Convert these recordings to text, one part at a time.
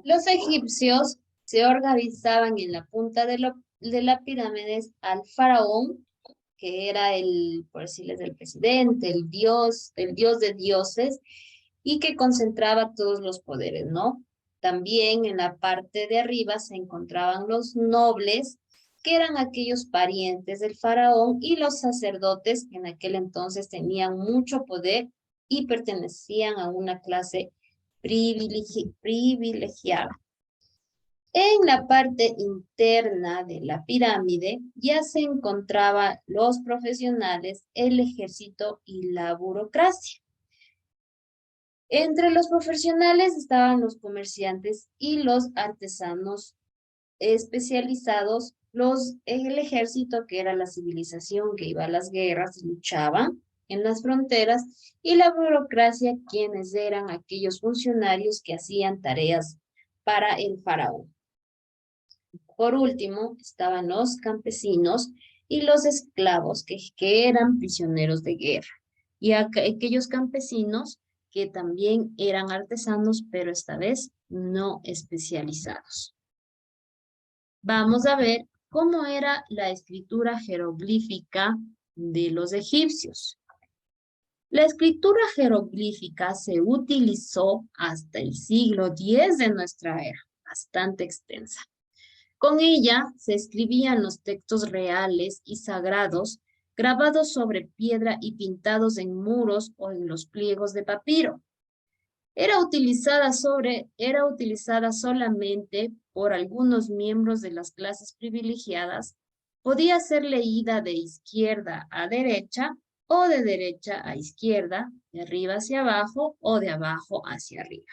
Los egipcios se organizaban en la punta de la pirámide al faraón, que era el, por decirles, el presidente, el dios de dioses, y que concentraba todos los poderes, ¿no? También en la parte de arriba se encontraban los nobles, que eran aquellos parientes del faraón, y los sacerdotes, que en aquel entonces tenían mucho poder y pertenecían a una clase privilegiada. En la parte interna de la pirámide ya se encontraban los profesionales, el ejército y la burocracia. Entre los profesionales estaban los comerciantes y los artesanos especializados, el ejército, que era la civilización que iba a las guerras y luchaba en las fronteras, y la burocracia, quienes eran aquellos funcionarios que hacían tareas para el faraón. Por último, estaban los campesinos y los esclavos que eran prisioneros de guerra, y aquellos campesinos que también eran artesanos, pero esta vez no especializados. Vamos a ver cómo era la escritura jeroglífica de los egipcios. La escritura jeroglífica se utilizó hasta el siglo X de nuestra era, bastante extensa. Con ella se escribían los textos reales y sagrados grabados sobre piedra y pintados en muros o en los pliegos de papiro. Era utilizada solamente por algunos miembros de las clases privilegiadas. Podía ser leída de izquierda a derecha o de derecha a izquierda, de arriba hacia abajo o de abajo hacia arriba.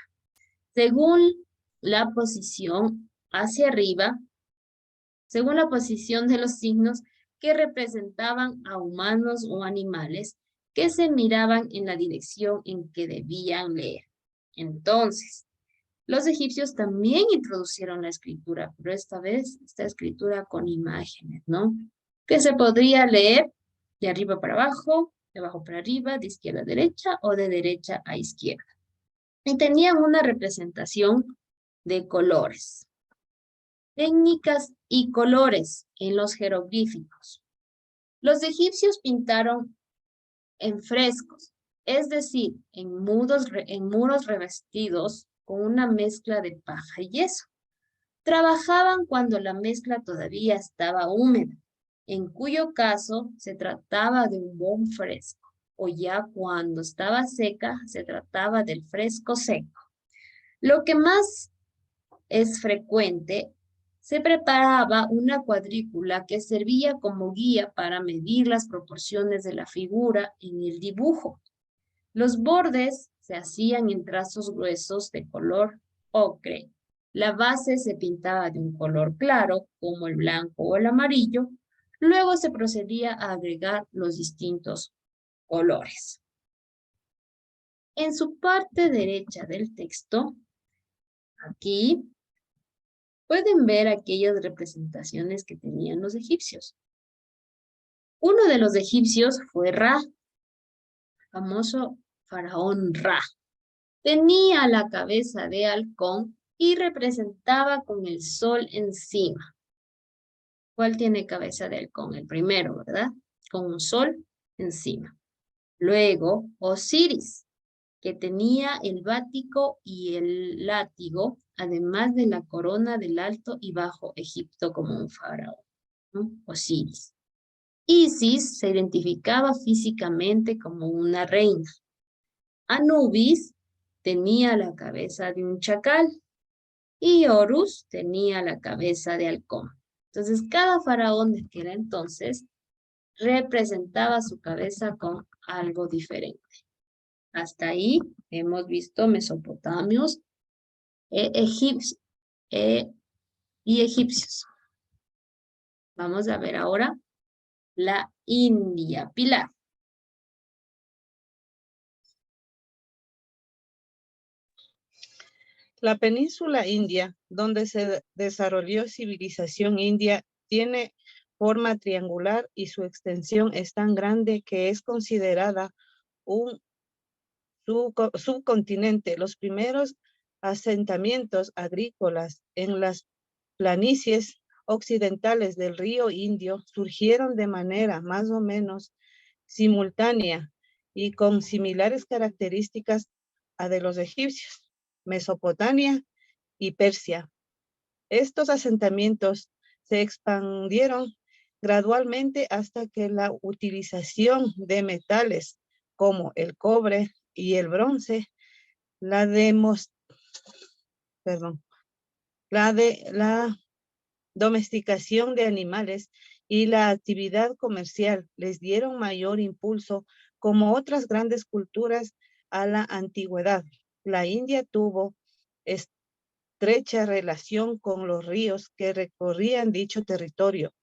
Según la posición hacia arriba, según la posición de los signos que representaban a humanos o animales que se miraban en la dirección en que debían leer. Entonces, los egipcios también introducieron la escritura, pero esta vez esta escritura con imágenes, ¿no? Que se podría leer de arriba para abajo, de abajo para arriba, de izquierda a derecha o de derecha a izquierda. Y tenían una representación de colores. Técnicas y colores en los jeroglíficos. Los egipcios pintaron en frescos, es decir, en muros revestidos con una mezcla de paja y yeso. Trabajaban cuando la mezcla todavía estaba húmeda, en cuyo caso se trataba de un buen fresco, o ya cuando estaba seca se trataba del fresco seco. Lo que más es frecuente, se preparaba una cuadrícula que servía como guía para medir las proporciones de la figura en el dibujo. Los bordes se hacían en trazos gruesos de color ocre. La base se pintaba de un color claro, como el blanco o el amarillo. Luego se procedía a agregar los distintos colores. En su parte derecha del texto, aquí, pueden ver aquellas representaciones que tenían los egipcios. Uno de los egipcios fue Ra, famoso faraón Ra. Tenía la cabeza de halcón y representaba con el sol encima. ¿Cuál tiene cabeza de halcón? El primero, ¿verdad? Con un sol encima. Luego, Osiris, que tenía el bático y el látigo, además de la corona del Alto y Bajo Egipto como un faraón, ¿no? Osiris. Isis se identificaba físicamente como una reina. Anubis tenía la cabeza de un chacal y Horus tenía la cabeza de halcón. Entonces, cada faraón de aquel entonces representaba su cabeza con algo diferente. Hasta ahí hemos visto mesopotamios y egipcios. Vamos a ver ahora la India. Pilar. La península india, donde se desarrolló civilización india, tiene forma triangular y su extensión es tan grande que es considerada un subcontinente. Los primeros asentamientos agrícolas en las planicies occidentales del río Indio surgieron de manera más o menos simultánea y con similares características a de los egipcios, Mesopotamia y Persia. Estos asentamientos se expandieron gradualmente hasta que la utilización de metales como el cobre y el bronce, la domesticación de animales y la actividad comercial les dieron mayor impulso como otras grandes culturas a la antigüedad. La India tuvo estrecha relación con los ríos que recorrían dicho territorio.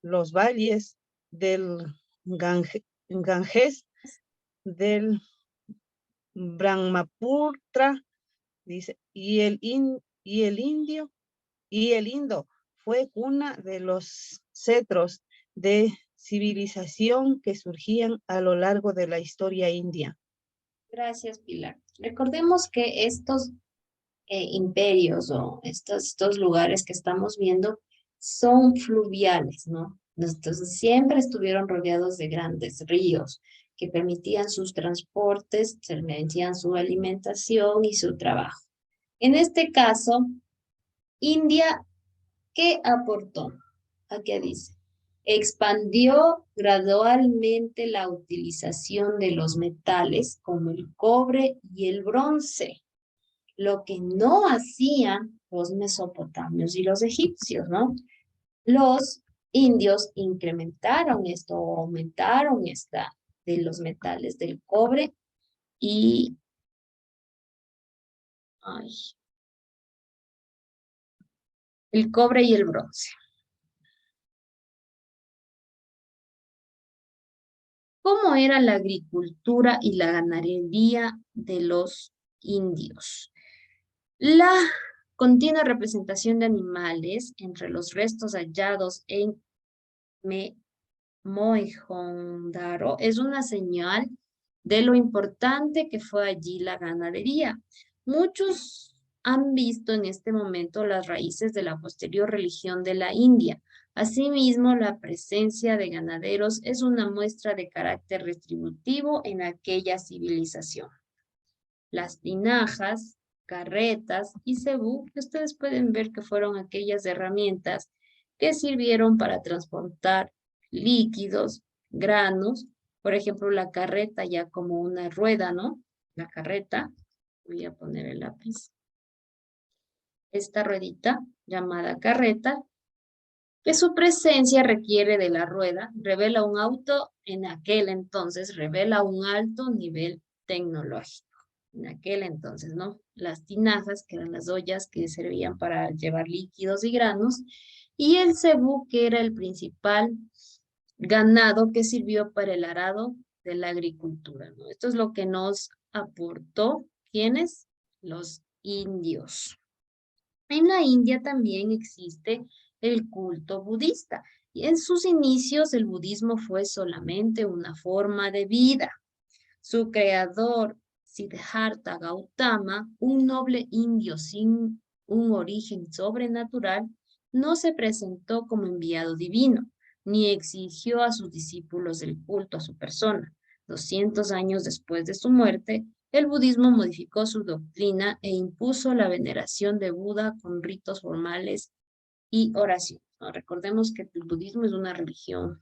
Los valles del Ganges, del Brahmaputra, dice, y el Indo fue cuna de los cetros de civilización que surgían a lo largo de la historia india. Gracias, Pilar. Recordemos que estos imperios o estos lugares que estamos viendo son fluviales, ¿no? Entonces siempre estuvieron rodeados de grandes ríos que permitían sus transportes, permitían su alimentación y su trabajo. En este caso, India, ¿qué aportó? Aquí dice, expandió gradualmente la utilización de los metales como el cobre y el bronce, lo que no hacían los mesopotamios y los egipcios, ¿no? Los indios incrementaron esto, aumentaron esta de los metales del cobre y el cobre y el bronce. ¿Cómo era la agricultura y la ganadería de los indios? La continua representación de animales entre los restos hallados en Mohenjo-Daro es una señal de lo importante que fue allí la ganadería. Muchos han visto en este momento las raíces de la posterior religión de la India. Asimismo, la presencia de ganaderos es una muestra de carácter retributivo en aquella civilización. Las tinajas, carretas y cebú, que ustedes pueden ver que fueron aquellas herramientas que sirvieron para transportar líquidos, granos, por ejemplo, la carreta ya como una rueda, ¿no? La carreta, voy a poner el lápiz. Esta ruedita llamada carreta, que su presencia requiere de la rueda, revela un auto en aquel entonces, revela un alto nivel tecnológico. En aquel entonces, ¿no? Las tinajas, que eran las ollas que servían para llevar líquidos y granos, y el cebú, que era el principal ganado que sirvió para el arado de la agricultura, ¿no? Esto es lo que nos aportó, ¿quiénes? Los indios. En la India también existe el culto budista, y en sus inicios el budismo fue solamente una forma de vida. Su creador, Siddhartha Gautama, un noble indio sin un origen sobrenatural, no se presentó como enviado divino, ni exigió a sus discípulos el culto a su persona. 200 años después de su muerte, el budismo modificó su doctrina e impuso la veneración de Buda con ritos formales y oración, ¿no? Recordemos que el budismo es una religión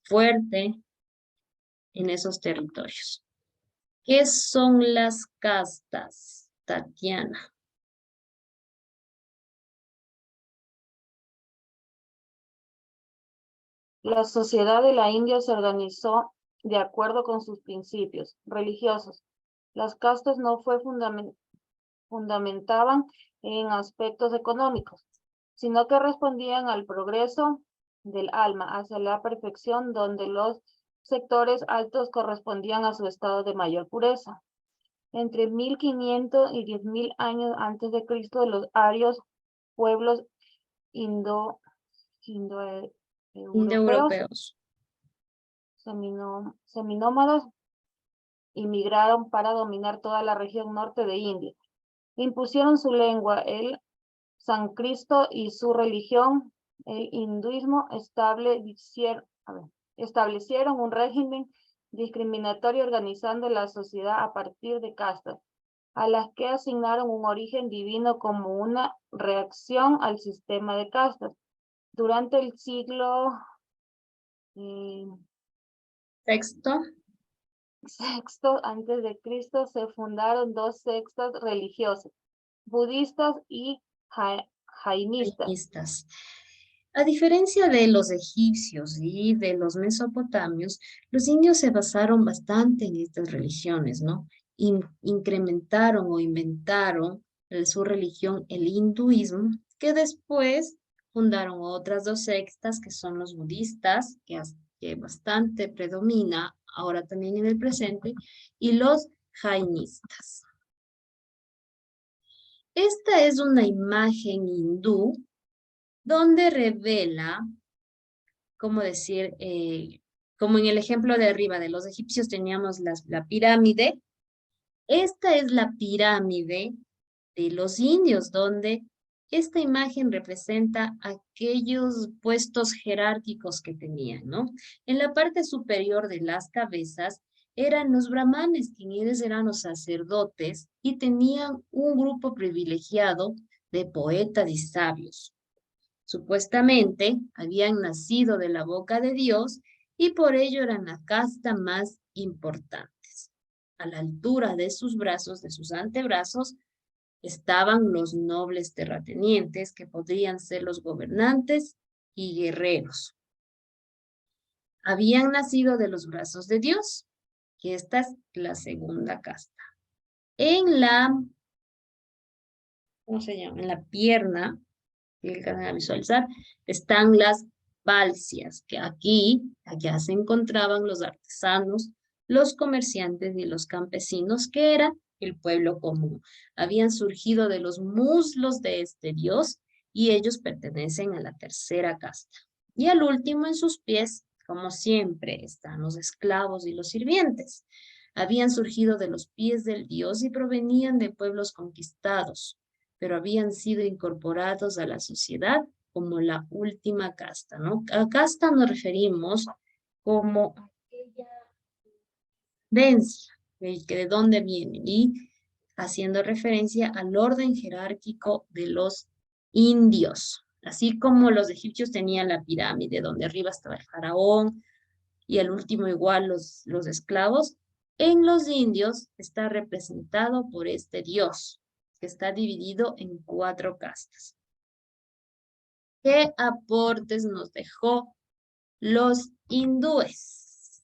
fuerte en esos territorios. ¿Qué son las castas, Tatiana? La sociedad de la India se organizó de acuerdo con sus principios religiosos. Las castas no fundamentaban en aspectos económicos, sino que respondían al progreso del alma hacia la perfección, donde los sectores altos correspondían a su estado de mayor pureza. Entre 1500 y 10.000 años antes de Cristo, los arios, pueblos indoeuropeos, Indoeuropeos. seminómadas, inmigraron para dominar toda la región norte de India. Impusieron su lengua, el sánscrito, y su religión, el hinduismo, establecieron un régimen discriminatorio organizando la sociedad a partir de castas, a las que asignaron un origen divino como una reacción al sistema de castas. Durante el siglo Texto. sexto antes de Cristo se fundaron dos sectas religiosas, budistas y jainistas. Jainistas. A diferencia de los egipcios y de los mesopotamios, los indios se basaron bastante en estas religiones, ¿no? Incrementaron o inventaron su religión, el hinduismo, que después fundaron otras dos sectas que son los budistas, que bastante predomina ahora también en el presente, y los jainistas. Esta es una imagen hindú donde revela, como decir, como en el ejemplo de arriba de los egipcios teníamos la pirámide. Esta es la pirámide de los indios, donde esta imagen representa aquellos puestos jerárquicos que tenían, ¿no? En la parte superior de las cabezas eran los brahmanes, quienes eran los sacerdotes y tenían un grupo privilegiado de poetas y sabios. Supuestamente habían nacido de la boca de Dios y por ello eran la casta más importantes. A la altura de sus brazos, de sus antebrazos, estaban los nobles terratenientes que podrían ser los gobernantes y guerreros. Habían nacido de los brazos de Dios, que esta es la segunda casta. En la, ¿cómo se llama? En la pierna, que alcanzan a visualizar, están las balsias, que allá se encontraban los artesanos, los comerciantes y los campesinos, que era el pueblo común. Habían surgido de los muslos de este dios y ellos pertenecen a la tercera casta. Y al último en sus pies, como siempre, están los esclavos y los sirvientes. Habían surgido de los pies del dios y provenían de pueblos conquistados, pero habían sido incorporados a la sociedad como la última casta, ¿no? A casta nos referimos como aquella herencia, que de dónde viene, y haciendo referencia al orden jerárquico de los indios. Así como los egipcios tenían la pirámide, donde arriba estaba el faraón, y al último igual los esclavos, en los indios está representado por este dios, que está dividido en 4 castas. ¿Qué aportes nos dejó los hindúes?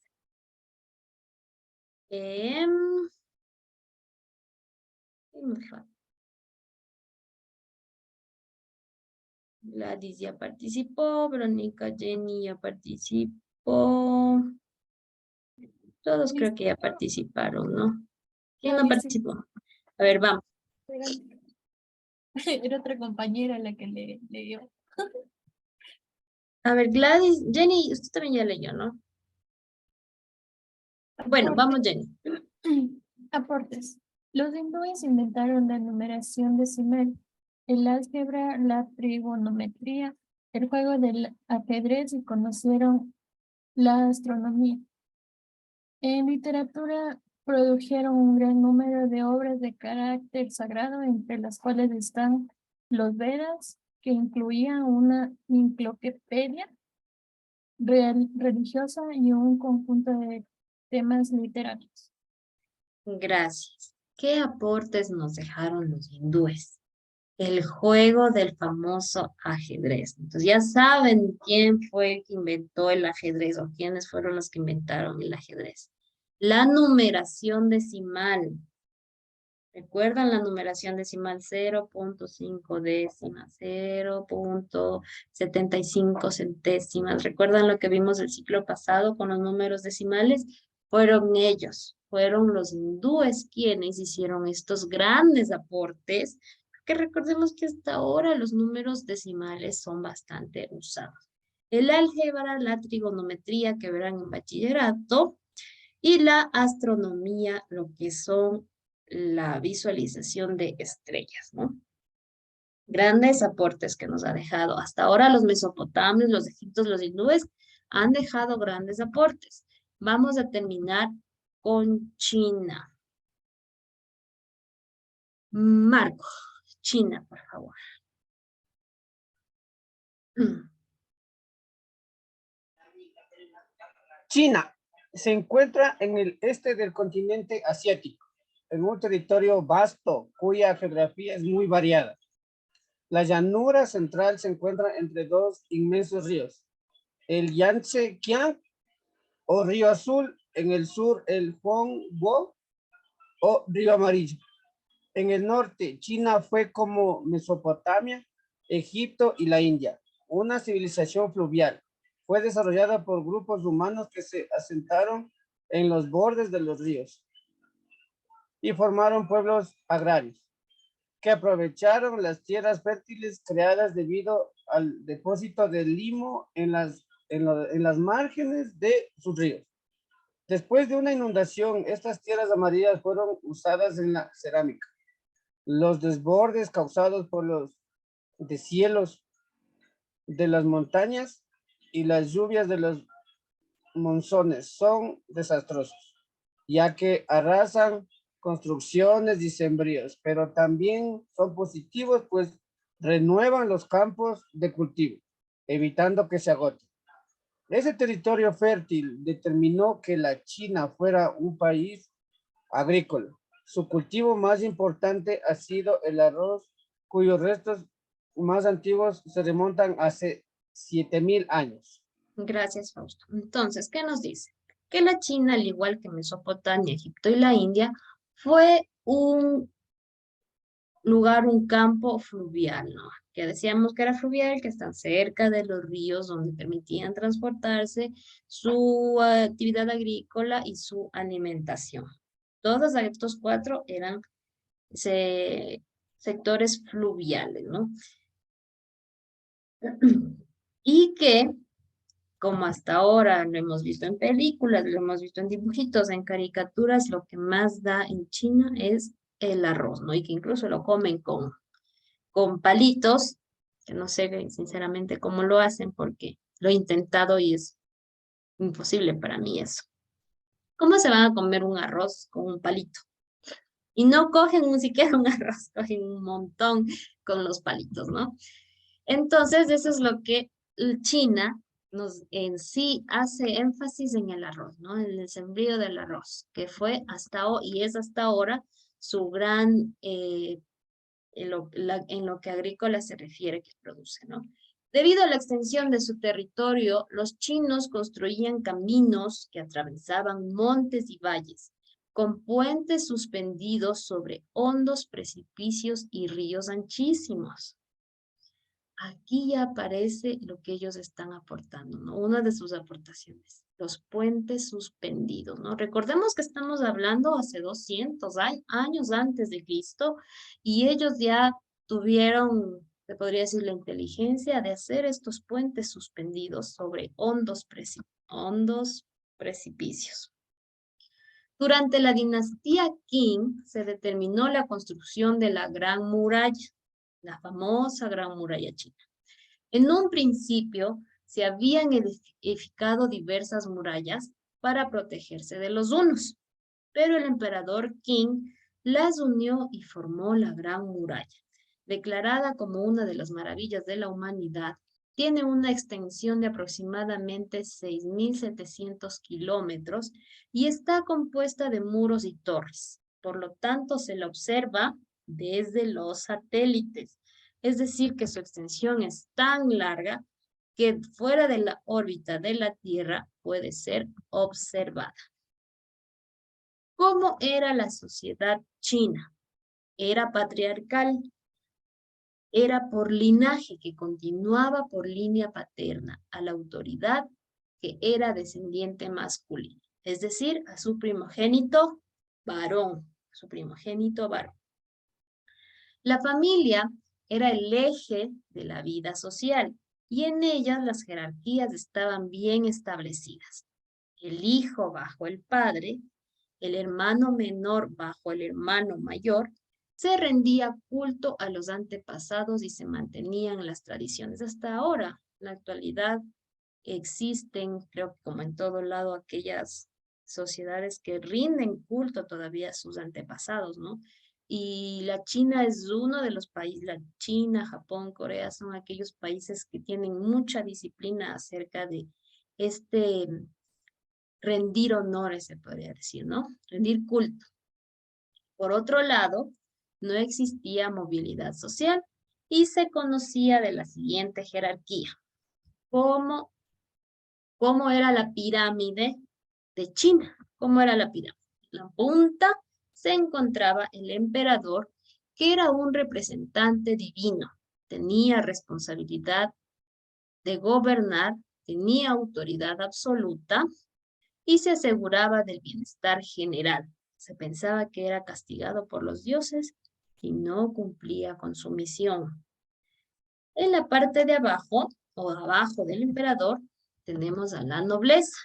Gladys ya participó, Verónica, Jenny ya participó. Todos creo que ya participaron, ¿no? ¿Quién no participó? A ver, vamos. Era otra compañera la que le dio. A ver, Gladys, Jenny, usted también ya leyó, ¿no? Bueno, vamos, Jenny. Aportes. Los hindúes inventaron la numeración decimal, el álgebra, la trigonometría, el juego del ajedrez y conocieron la astronomía. En literatura produjeron un gran número de obras de carácter sagrado, entre las cuales están los Vedas, que incluían una enciclopedia religiosa y un conjunto de temas literarios. Gracias. ¿Qué aportes nos dejaron los hindúes? El juego del famoso ajedrez. Entonces ya saben quién fue el que inventó el ajedrez o quiénes fueron los que inventaron el ajedrez. La numeración decimal. ¿Recuerdan la numeración decimal? 0.5 décimas, 0.75 centésimas. ¿Recuerdan lo que vimos el ciclo pasado con los números decimales? Fueron ellos, fueron los hindúes quienes hicieron estos grandes aportes, que recordemos que hasta ahora los números decimales son bastante usados. El álgebra, la trigonometría que verán en bachillerato, y la astronomía, lo que son la visualización de estrellas, ¿no? Grandes aportes que nos ha dejado. Hasta ahora los mesopotamios, los egipcios, los hindúes han dejado grandes aportes. Vamos a terminar con China. Marco, China, por favor. China se encuentra en el este del continente asiático, en un territorio vasto cuya geografía es muy variada. La llanura central se encuentra entre dos inmensos ríos, el Yangtze Kiang o Río Azul, en el sur el Huangbo o Río Amarillo. En el norte, China fue como Mesopotamia, Egipto y la India, una civilización fluvial. Fue desarrollada por grupos humanos que se asentaron en los bordes de los ríos y formaron pueblos agrarios que aprovecharon las tierras fértiles creadas debido al depósito de limo en las márgenes de sus ríos. Después de una inundación, estas tierras amarillas fueron usadas en la cerámica. Los desbordes causados por los deshielos de las montañas y las lluvias de los monzones son desastrosos, ya que arrasan construcciones y sembríos, pero también son positivos, pues renuevan los campos de cultivo, evitando que se agoten. Ese territorio fértil determinó que la China fuera un país agrícola. Su cultivo más importante ha sido el arroz, cuyos restos más antiguos se remontan hace 7,000 años. Gracias, Fausto. Entonces, ¿qué nos dice? Que la China, al igual que Mesopotamia, Egipto y la India, fue un lugar, un campo fluvial, ¿no? Que decíamos que era fluvial, que están cerca de los ríos donde permitían transportarse su actividad agrícola y su alimentación. Todos estos cuatro eran sectores fluviales, ¿no? Y que, como hasta ahora lo hemos visto en películas, lo hemos visto en dibujitos, en caricaturas, lo que más da en China es el arroz, ¿no? Y que incluso lo comen con palitos, que no sé sinceramente cómo lo hacen porque lo he intentado y es imposible para mí eso. ¿Cómo se van a comer un arroz con un palito? Y no cogen ni siquiera un arroz, cogen un montón con los palitos, ¿no? Entonces, eso es lo que China en sí hace énfasis en el arroz, ¿no? En el sembrío del arroz, que fue hasta hoy y es hasta ahora su gran, en lo que agrícola se refiere que produce, ¿no? Debido a la extensión de su territorio, los chinos construían caminos que atravesaban montes y valles, con puentes suspendidos sobre hondos precipicios y ríos anchísimos. Aquí ya aparece lo que ellos están aportando, ¿no? Una de sus aportaciones, los puentes suspendidos, ¿no? Recordemos que estamos hablando hace 200 años antes de Cristo y ellos ya tuvieron, se podría decir, la inteligencia de hacer estos puentes suspendidos sobre hondos precipicios. Durante la dinastía Qing se determinó la construcción de la Gran Muralla, la famosa Gran Muralla China. En un principio se habían edificado diversas murallas para protegerse de los hunos, pero el emperador Qing las unió y formó la Gran Muralla. Declarada como una de las maravillas de la humanidad, tiene una extensión de aproximadamente 6,700 kilómetros y está compuesta de muros y torres. Por lo tanto, se la observa desde los satélites. Es decir, que su extensión es tan larga que fuera de la órbita de la Tierra puede ser observada. ¿Cómo era la sociedad china? Era patriarcal. Era por linaje que continuaba por línea paterna a la autoridad que era descendiente masculino, es decir, a su primogénito varón, La familia era el eje de la vida social y en ellas las jerarquías estaban bien establecidas. el hijo bajo el padre, el hermano menor bajo el hermano mayor, se rendía culto a los antepasados y se mantenían las tradiciones. Hasta ahora, en la actualidad, existen, creo que como en todo lado, aquellas sociedades que rinden culto todavía a sus antepasados, ¿no? Y la China es uno de los países, la China, Japón, Corea, son aquellos países que tienen mucha disciplina acerca de este rendir honores, se podría decir, ¿no? Rendir culto. Por otro lado, no existía movilidad social y se conocía de la siguiente jerarquía. ¿Cómo era la pirámide de China? ¿Cómo era la pirámide? En la punta se encontraba el emperador, que era un representante divino. Tenía responsabilidad de gobernar, tenía autoridad absoluta y se aseguraba del bienestar general. Se pensaba que era castigado por los dioses si no cumplía con su misión. En la parte de abajo, o abajo del emperador, tenemos a la nobleza,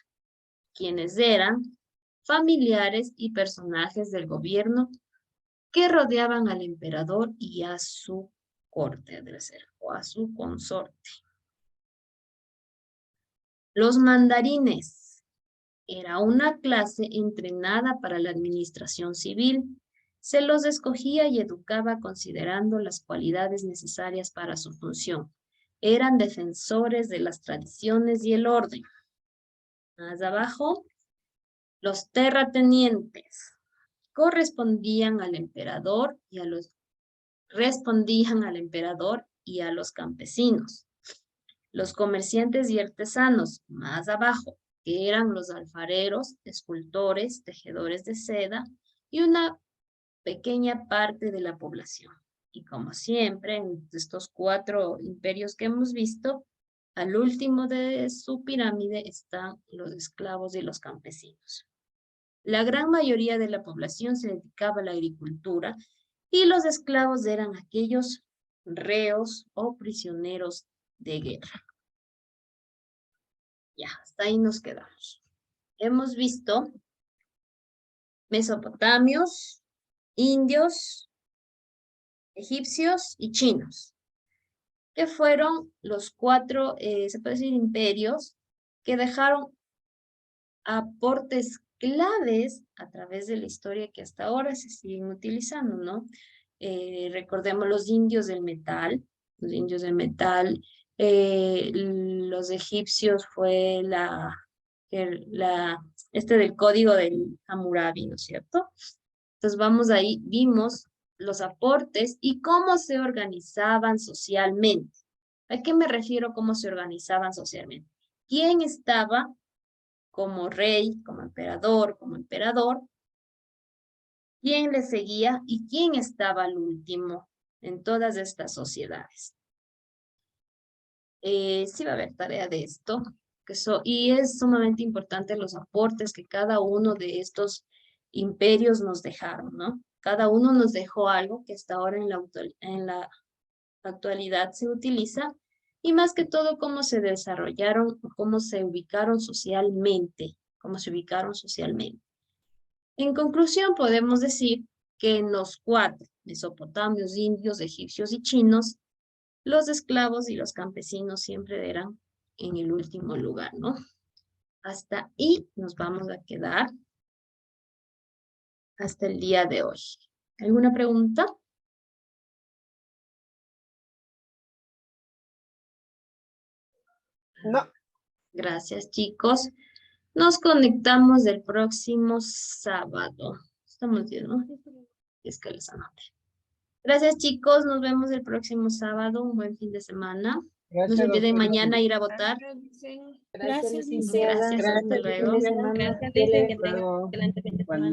quienes eran familiares y personajes del gobierno que rodeaban al emperador y a su corte, debe ser, o a su consorte. Los mandarines. Era una clase entrenada para la administración civil. Se los escogía y educaba considerando las cualidades necesarias para su función. Eran defensores de las tradiciones y el orden. Más abajo, los terratenientes respondían al emperador y a los campesinos. Los comerciantes y artesanos, más abajo, que eran los alfareros, escultores, tejedores de seda y una pequeña parte de la población. Y como siempre, en estos 4 imperios que hemos visto, al último de su pirámide están los esclavos y los campesinos. La gran mayoría de la población se dedicaba a la agricultura y los esclavos eran aquellos reos o prisioneros de guerra. Ya, hasta ahí nos quedamos. Hemos visto mesopotamios, indios, egipcios y chinos, que fueron los 4, se puede decir, imperios que dejaron aportes claves a través de la historia que hasta ahora se siguen utilizando, ¿no? Recordemos los indios del metal, los egipcios fue del código del Hammurabi, ¿no es cierto? Entonces vamos ahí, vimos los aportes y cómo se organizaban socialmente. ¿A qué me refiero cómo se organizaban socialmente? ¿Quién estaba como rey, como emperador? ¿Quién le seguía y quién estaba al último en todas estas sociedades? Sí va a haber tarea de esto, y es sumamente importante los aportes que cada uno de estos imperios nos dejaron, ¿no? Cada uno nos dejó algo que hasta ahora en la actualidad se utiliza, y más que todo cómo se desarrollaron, cómo se ubicaron socialmente, En conclusión, podemos decir que en los 4, mesopotamios, indios, egipcios y chinos, los esclavos y los campesinos siempre eran en el último lugar, ¿no? Hasta ahí nos vamos a quedar hasta el día de hoy. ¿Alguna pregunta? No. Gracias, chicos. Nos conectamos el próximo sábado. Estamos bien, ¿no? Es que les anote. Gracias, chicos. Nos vemos el próximo sábado. Un buen fin de semana. No se olviden mañana ir a votar. Gracias, Gracias, hasta luego. Gracias, que tengan excelente fin de semana.